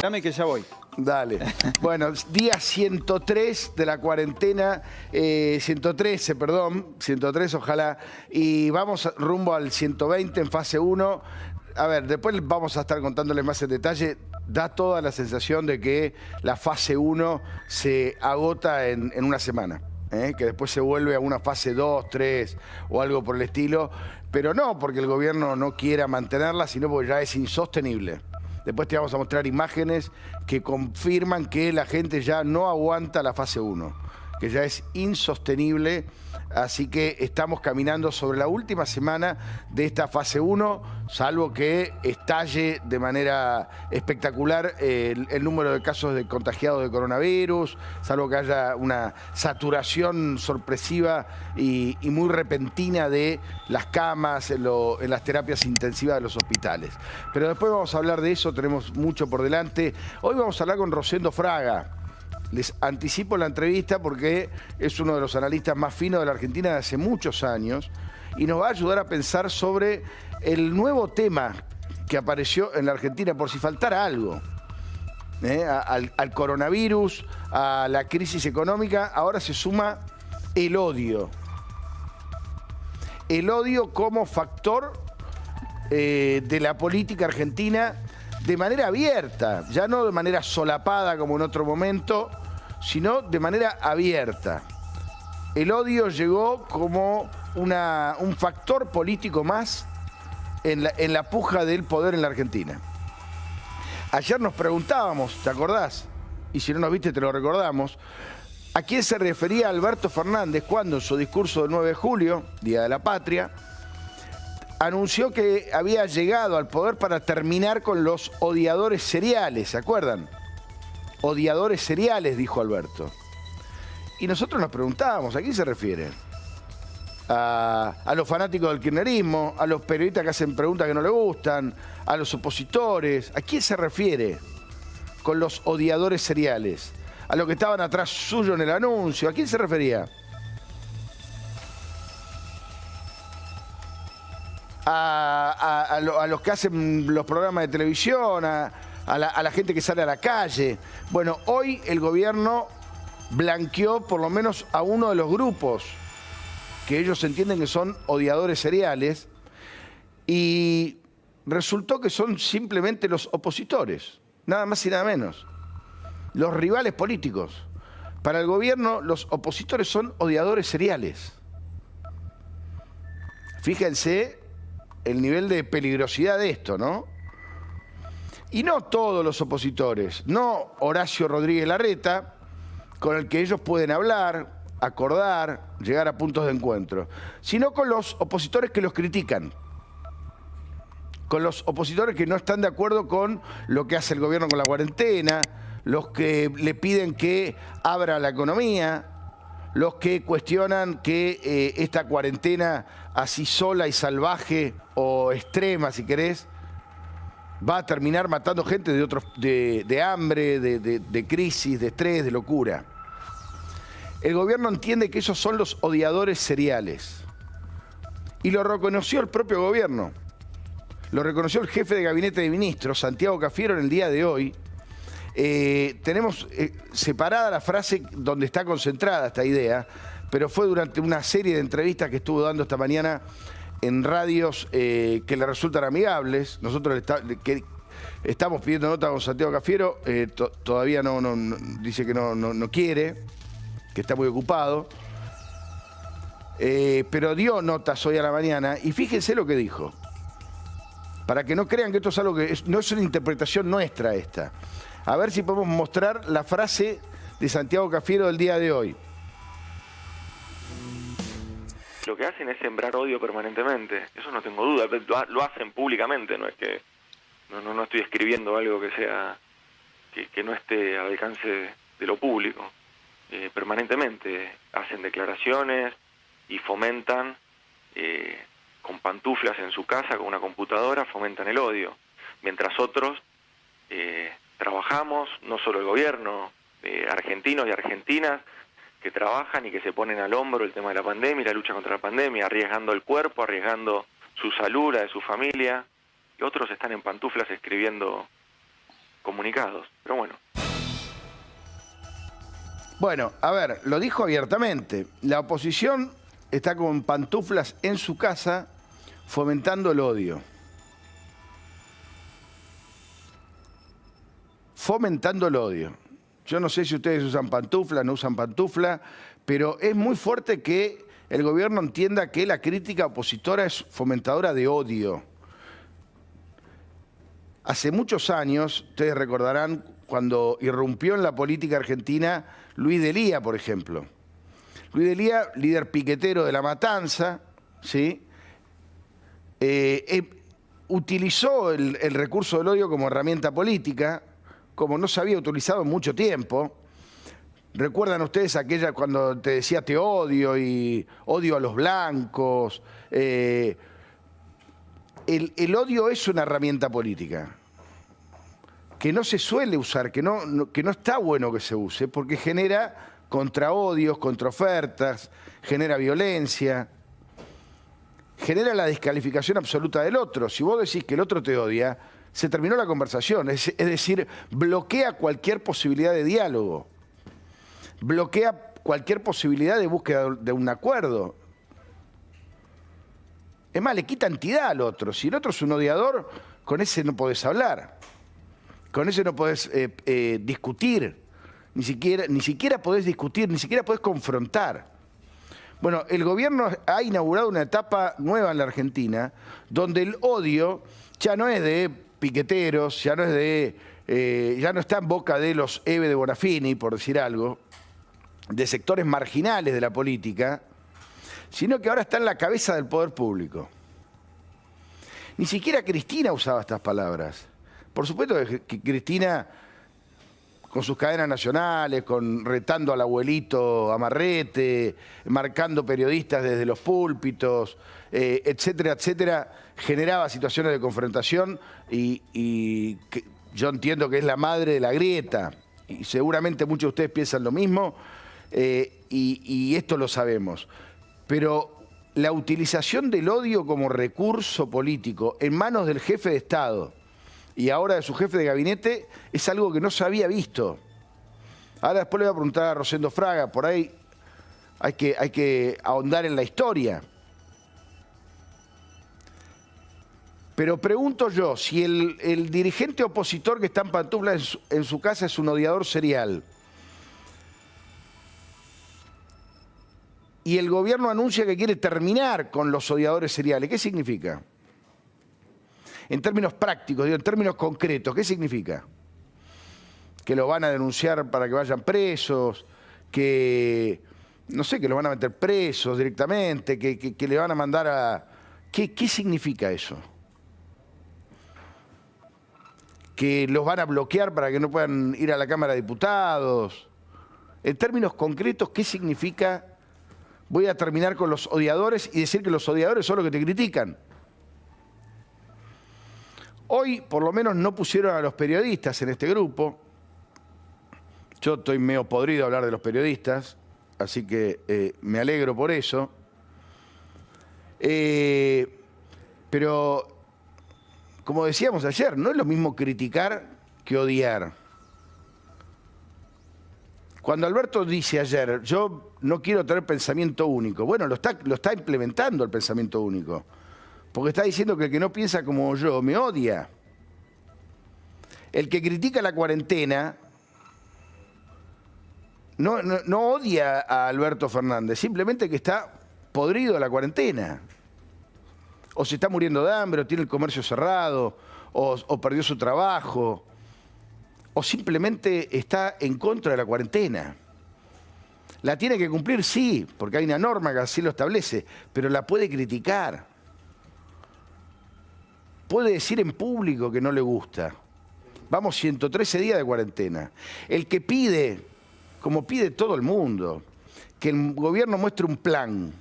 Dame que ya voy. Dale. Bueno, día 103 de la cuarentena, 113, perdón, 103 ojalá, y vamos rumbo al 120 en fase 1. A ver, después vamos a estar contándoles más en detalle. Da toda la sensación de que la fase 1 se agota en una semana. Que después se vuelve a una fase 2, 3 o algo por el estilo. Pero no porque el gobierno no quiera mantenerla, sino porque ya es insostenible. Después te vamos a mostrar imágenes que confirman que la gente ya no aguanta la fase 1, que ya es insostenible. Así que estamos caminando sobre la última semana de esta fase 1, salvo que estalle de manera espectacular el número de casos de contagiados de coronavirus, salvo que haya una saturación sorpresiva y muy repentina de las camas en las terapias intensivas de los hospitales. Pero después vamos a hablar de eso, tenemos mucho por delante. Hoy vamos a hablar con Rosendo Fraga. Les anticipo la entrevista porque es uno de los analistas más finos de la Argentina de hace muchos años y nos va a ayudar a pensar sobre el nuevo tema que apareció en la Argentina, por si faltara algo. Al coronavirus, a la crisis económica, ahora se suma el odio. El odio como factor de la política argentina de manera abierta, ya no de manera solapada como en otro momento, sino de manera abierta. El odio llegó como un factor político más en la puja del poder en la Argentina. Ayer nos preguntábamos, ¿te acordás? Y si no nos viste te lo recordamos, ¿a quién se refería Alberto Fernández cuando en su discurso del 9 de julio, Día de la Patria, anunció que había llegado al poder para terminar con los odiadores seriales? ¿Se acuerdan? Odiadores seriales, dijo Alberto. Y nosotros nos preguntábamos, ¿a quién se refiere? A los fanáticos del kirchnerismo, a los periodistas que hacen preguntas que no le gustan, a los opositores. ¿A quién se refiere con los odiadores seriales? A los que estaban atrás suyo en el anuncio. ¿A quién se refería? A los que hacen los programas de televisión, a la gente que sale a la calle. Bueno, hoy el gobierno blanqueó por lo menos a uno de los grupos que ellos entienden que son odiadores seriales y resultó que son simplemente los opositores, nada más y nada menos, los rivales políticos. Para el gobierno los opositores son odiadores seriales. Fíjense el nivel de peligrosidad de esto, ¿no? Y no todos los opositores, no Horacio Rodríguez Larreta, con el que ellos pueden hablar, acordar, llegar a puntos de encuentro, sino con los opositores que los critican, con los opositores que no están de acuerdo con lo que hace el gobierno con la cuarentena, los que le piden que abra la economía, los que cuestionan que esta cuarentena así sola y salvaje o extrema, si querés, va a terminar matando gente de hambre, de crisis, de estrés, de locura. El gobierno entiende que esos son los odiadores seriales. Y lo reconoció el propio gobierno. Lo reconoció el jefe de gabinete de ministros, Santiago Cafiero, en el día de hoy. Tenemos separada la frase donde está concentrada esta idea, pero fue durante una serie de entrevistas que estuvo dando esta mañana en radios que le resultan amigables. Nosotros estamos pidiendo nota con Santiago Cafiero, todavía no dice que no quiere, que está muy ocupado, pero dio notas hoy a la mañana y fíjense lo que dijo, para que no crean que esto es algo que no es una interpretación nuestra esta. A ver si podemos mostrar la frase de Santiago Cafiero del día de hoy. Lo que hacen es sembrar odio permanentemente, eso no tengo duda, lo hacen públicamente, no es que no estoy escribiendo algo que sea que no esté al alcance de lo público. Permanentemente hacen declaraciones y fomentan con pantuflas en su casa, con una computadora, fomentan el odio, mientras otros trabajamos, no solo el gobierno, argentinos y argentinas que trabajan y que se ponen al hombro el tema de la pandemia y la lucha contra la pandemia, arriesgando el cuerpo, arriesgando su salud, la de su familia, y otros están en pantuflas escribiendo comunicados. Pero bueno. Bueno, a ver, lo dijo abiertamente. La oposición está con pantuflas en su casa fomentando el odio. Fomentando el odio. Yo no sé si ustedes usan pantufla, no usan pantufla, pero es muy fuerte que el gobierno entienda que la crítica opositora es fomentadora de odio. Hace muchos años, ustedes recordarán, cuando irrumpió en la política argentina Luis Delía, por ejemplo. Luis Delía, líder piquetero de La Matanza, ¿sí? Utilizó el recurso del odio como herramienta política, como no se había utilizado en mucho tiempo. ¿Recuerdan ustedes aquella cuando te decía te odio y odio a los blancos? El odio es una herramienta política que no se suele usar, que no está bueno que se use, porque genera contraodios, contraofertas, genera violencia, genera la descalificación absoluta del otro. Si vos decís que el otro te odia, se terminó la conversación, es decir, bloquea cualquier posibilidad de diálogo, bloquea cualquier posibilidad de búsqueda de un acuerdo. Es más, le quita entidad al otro. Si el otro es un odiador, con ese no podés hablar, con ese no podés discutir, ni siquiera podés discutir, ni siquiera podés confrontar. Bueno, el gobierno ha inaugurado una etapa nueva en la Argentina, donde el odio ya no es de piqueteros, ya no está en boca de los Eve de Bonafini, por decir algo, de sectores marginales de la política, sino que ahora está en la cabeza del poder público. Ni siquiera Cristina usaba estas palabras. Por supuesto que Cristina, con sus cadenas nacionales, retando al abuelito Amarrete, marcando periodistas desde los púlpitos, etcétera, etcétera, generaba situaciones de confrontación y que yo entiendo que es la madre de la grieta. Y seguramente muchos de ustedes piensan lo mismo y esto lo sabemos. Pero la utilización del odio como recurso político en manos del jefe de Estado y ahora de su jefe de gabinete es algo que no se había visto. Ahora después le voy a preguntar a Rosendo Fraga, por ahí hay que ahondar en la historia. Pero pregunto yo, si el dirigente opositor que está en pantuflas en su casa es un odiador serial, y el gobierno anuncia que quiere terminar con los odiadores seriales, ¿qué significa? En términos prácticos, digo, en términos concretos, ¿qué significa? Que los van a denunciar para que vayan presos, que, no sé, que los van a meter presos directamente, que le van a mandar a... ¿Qué significa eso? Que los van a bloquear para que no puedan ir a la Cámara de Diputados. En términos concretos, ¿qué significa? Voy a terminar con los odiadores y decir que los odiadores son los que te critican. Hoy, por lo menos, no pusieron a los periodistas en este grupo. Yo estoy medio podrido a hablar de los periodistas, así que me alegro por eso. Pero, como decíamos ayer, no es lo mismo criticar que odiar. Cuando Alberto dice ayer, yo no quiero tener pensamiento único, bueno, lo está implementando el pensamiento único. Porque está diciendo que el que no piensa como yo me odia. El que critica la cuarentena no odia a Alberto Fernández, simplemente que está podrido de la cuarentena. O se está muriendo de hambre, o tiene el comercio cerrado, o perdió su trabajo, o simplemente está en contra de la cuarentena. La tiene que cumplir, sí, porque hay una norma que así lo establece, pero la puede criticar. Puede decir en público que no le gusta. Vamos 113 días de cuarentena. El que pide, como pide todo el mundo, que el gobierno muestre un plan.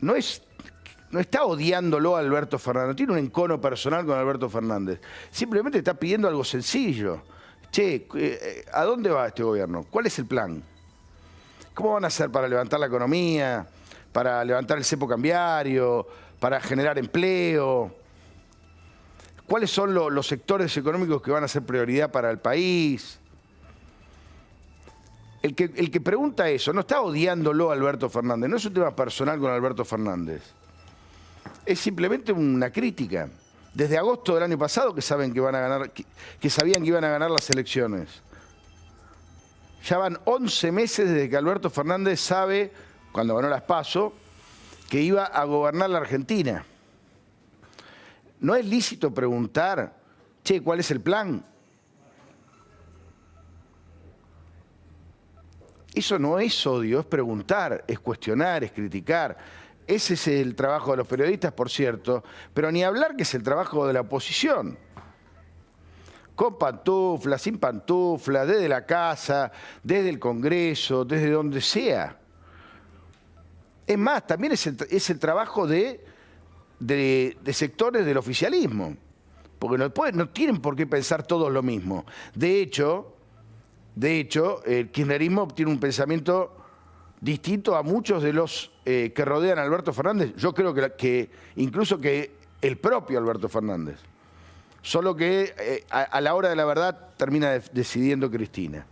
No está odiándolo a Alberto Fernández, no tiene un encono personal con Alberto Fernández. Simplemente está pidiendo algo sencillo. Che, ¿a dónde va este gobierno? ¿Cuál es el plan? ¿Cómo van a hacer para levantar la economía? Para levantar el cepo cambiario, para generar empleo. ¿Cuáles son los sectores económicos que van a ser prioridad para el país? El que pregunta eso no está odiándolo a Alberto Fernández, no es un tema personal con Alberto Fernández. Es simplemente una crítica. Desde agosto del año pasado que saben que van a ganar, que sabían que iban a ganar las elecciones. Ya van 11 meses desde que Alberto Fernández sabe, cuando ganó las PASO, que iba a gobernar la Argentina. ¿No es lícito preguntar, che, cuál es el plan? Eso no es odio, es preguntar, es cuestionar, es criticar. Ese es el trabajo de los periodistas, por cierto, pero ni hablar que es el trabajo de la oposición. Con pantufla, sin pantufla, desde la casa, desde el Congreso, desde donde sea. Es más, también es el trabajo de sectores del oficialismo, porque no tienen por qué pensar todos lo mismo. De hecho, el kirchnerismo tiene un pensamiento distinto a muchos de los que rodean a Alberto Fernández. Yo creo que incluso que el propio Alberto Fernández. Solo que a la hora de la verdad termina decidiendo Cristina.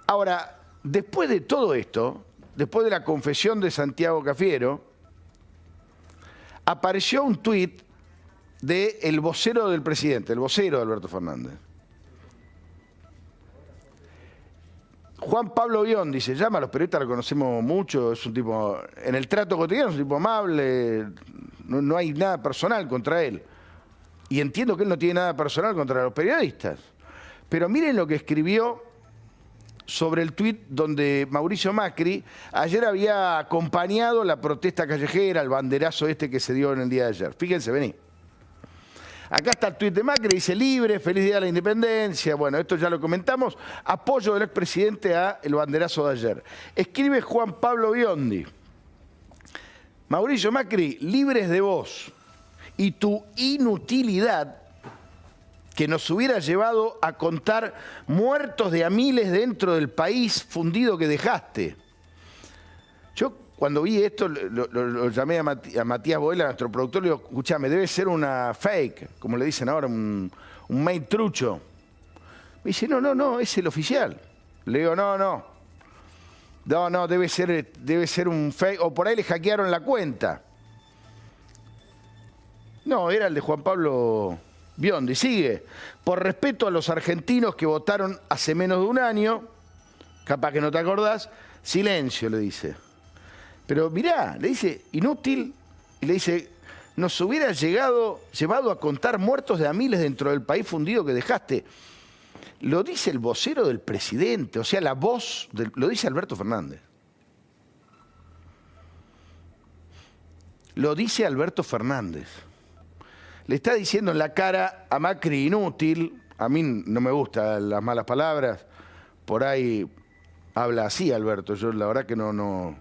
Ahora, después de todo esto, después de la confesión de Santiago Cafiero, apareció un tuit del vocero del presidente, el vocero de Alberto Fernández. Juan Pablo Biondi se llama, los periodistas lo conocemos mucho, es un tipo, en el trato cotidiano es un tipo amable, no hay nada personal contra él. Y entiendo que él no tiene nada personal contra los periodistas. Pero miren lo que escribió sobre el tuit donde Mauricio Macri ayer había acompañado la protesta callejera, el banderazo este que se dio en el día de ayer. Fíjense, vení. Acá está el tuit de Macri, dice libre, feliz día de la independencia. Bueno, esto ya lo comentamos. Apoyo del expresidente a el banderazo de ayer. Escribe Juan Pablo Biondi. Mauricio Macri, libres de vos y tu inutilidad que nos hubiera llevado a contar muertos de a miles dentro del país fundido que dejaste. Yo cuando vi esto lo llamé a Matías Boela, nuestro productor, le digo, escuchame, debe ser una fake, como le dicen ahora, un mail trucho. Me dice, no, es el oficial. Le digo, no, debe ser un fake, o por ahí le hackearon la cuenta. No, era el de Juan Pablo Biondi. Sigue. Por respeto a los argentinos que votaron hace menos de un año, capaz que no te acordás, silencio, le dice. Pero mirá, le dice, inútil, y le dice, nos hubiera llevado a contar muertos de a miles dentro del país fundido que dejaste. Lo dice el vocero del presidente, o sea, la voz, lo dice Alberto Fernández. Lo dice Alberto Fernández. Le está diciendo en la cara a Macri inútil, a mí no me gustan las malas palabras, por ahí habla así Alberto, yo la verdad que no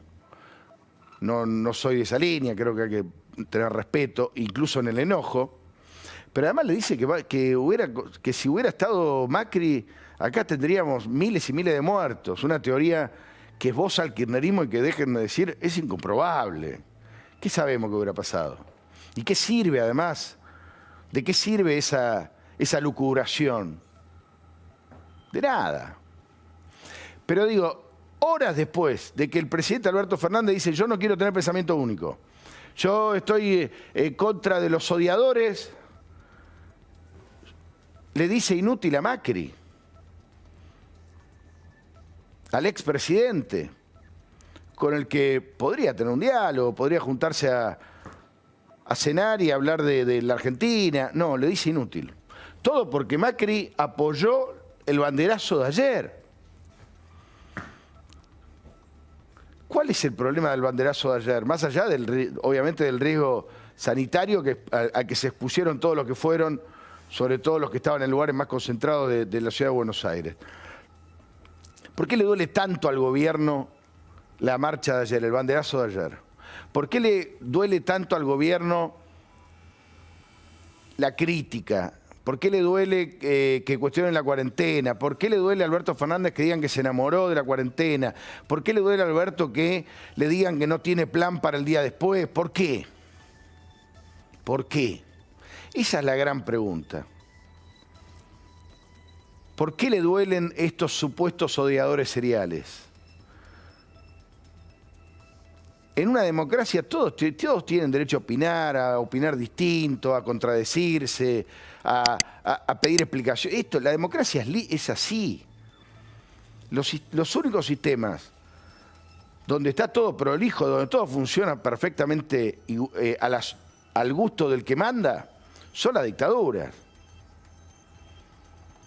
soy de esa línea, creo que hay que tener respeto, incluso en el enojo, pero además le dice que si hubiera estado Macri, acá tendríamos miles y miles de muertos, una teoría que esboza al kirchnerismo y que dejen de decir es incomprobable. ¿Qué sabemos que hubiera pasado? ¿Y qué sirve además? ¿De qué sirve esa lucubración? De nada. Pero digo, horas después de que el presidente Alberto Fernández dice yo no quiero tener pensamiento único, yo estoy en contra de los odiadores, le dice inútil a Macri, al expresidente, con el que podría tener un diálogo, podría juntarse a cenar y hablar de la Argentina. No, le dice inútil. Todo porque Macri apoyó el banderazo de ayer. ¿Cuál es el problema del banderazo de ayer? Más allá, obviamente, del riesgo sanitario al que se expusieron todos los que fueron, sobre todo los que estaban en lugares más concentrados de la ciudad de Buenos Aires. ¿Por qué le duele tanto al gobierno la marcha de ayer, el banderazo de ayer? ¿Por qué le duele tanto al gobierno la crítica? ¿Por qué le duele que cuestionen la cuarentena? ¿Por qué le duele a Alberto Fernández que digan que se enamoró de la cuarentena? ¿Por qué le duele a Alberto que le digan que no tiene plan para el día después? ¿Por qué? ¿Por qué? Esa es la gran pregunta. ¿Por qué le duelen estos supuestos odiadores seriales? En una democracia todos tienen derecho a opinar distinto, a contradecirse, a pedir explicaciones. La democracia es así. Los únicos sistemas donde está todo prolijo, donde todo funciona perfectamente al gusto del que manda, son las dictaduras.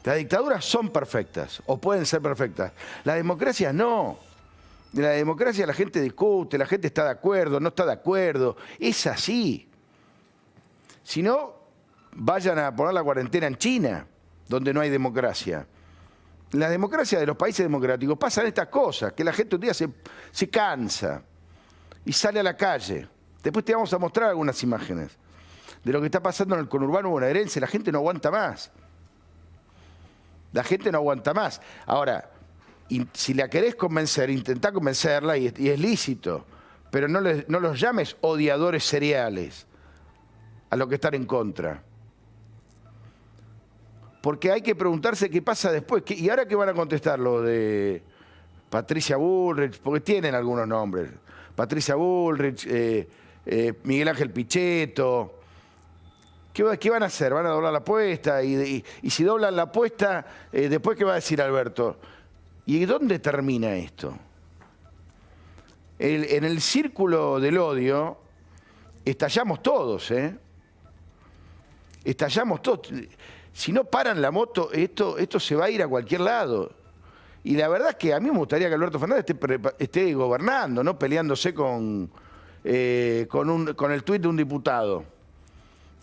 Las dictaduras son perfectas, o pueden ser perfectas. Las democracias no. En la democracia la gente discute, la gente está de acuerdo, no está de acuerdo. Es así. Si no, vayan a poner la cuarentena en China, donde no hay democracia. En la democracia de los países democráticos pasan estas cosas, que la gente un día se cansa y sale a la calle. Después te vamos a mostrar algunas imágenes de lo que está pasando en el conurbano bonaerense. La gente no aguanta más. La gente no aguanta más. Ahora, si la querés convencer, intentá convencerla y es lícito. Pero no los llames odiadores seriales a los que están en contra. Porque hay que preguntarse qué pasa después. ¿Y ahora qué van a contestar lo de Patricia Bullrich? Porque tienen algunos nombres. Patricia Bullrich, Miguel Ángel Pichetto. ¿Qué van a hacer? ¿Van a doblar la apuesta? Y si doblan la apuesta, ¿después qué va a decir Alberto? ¿Y dónde termina esto? En el círculo del odio estallamos todos, ¿eh? Estallamos todos. Si no paran la moto, esto se va a ir a cualquier lado. Y la verdad es que a mí me gustaría que Alberto Fernández esté gobernando, no peleándose con el tuit de un diputado.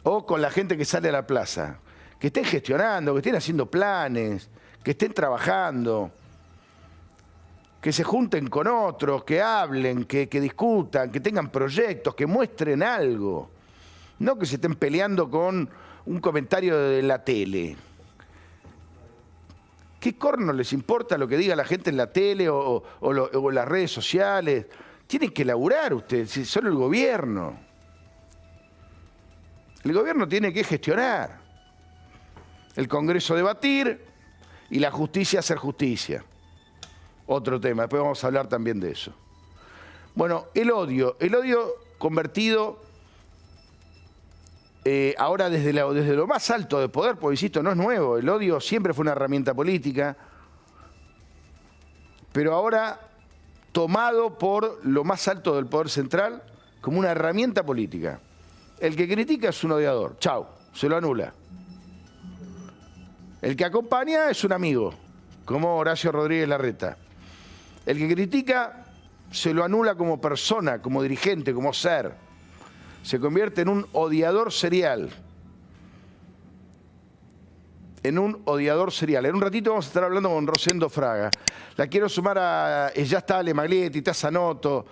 O con la gente que sale a la plaza. Que estén gestionando, que estén haciendo planes, que estén trabajando, que se junten con otros, que hablen, que discutan, que tengan proyectos, que muestren algo. No que se estén peleando con un comentario de la tele. ¿Qué corno les importa lo que diga la gente en la tele o en las redes sociales? Tienen que laburar ustedes, son el gobierno. El gobierno tiene que gestionar. El Congreso debatir y la justicia hacer justicia. Otro tema, después vamos a hablar también de eso. Bueno, el odio convertido ahora desde lo más alto de poder, porque insisto, no es nuevo. El odio siempre fue una herramienta política, pero ahora tomado por lo más alto del poder central como una herramienta política. El que critica es un odiador. Chau, se lo anula. El que acompaña es un amigo, como Horacio Rodríguez Larreta. El que critica se lo anula como persona, como dirigente, como ser. Se convierte en un odiador serial. En un odiador serial. En un ratito vamos a estar hablando con Rosendo Fraga. La quiero sumar ya está Ale Maglietti, está Zanotto.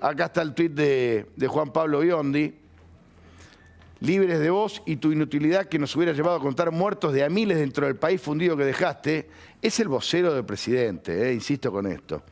Acá está el tuit de Juan Pablo Biondi. Libres de vos y tu inutilidad que nos hubiera llevado a contar muertos de a miles dentro del país fundido que dejaste. Es el vocero del presidente, insisto con esto.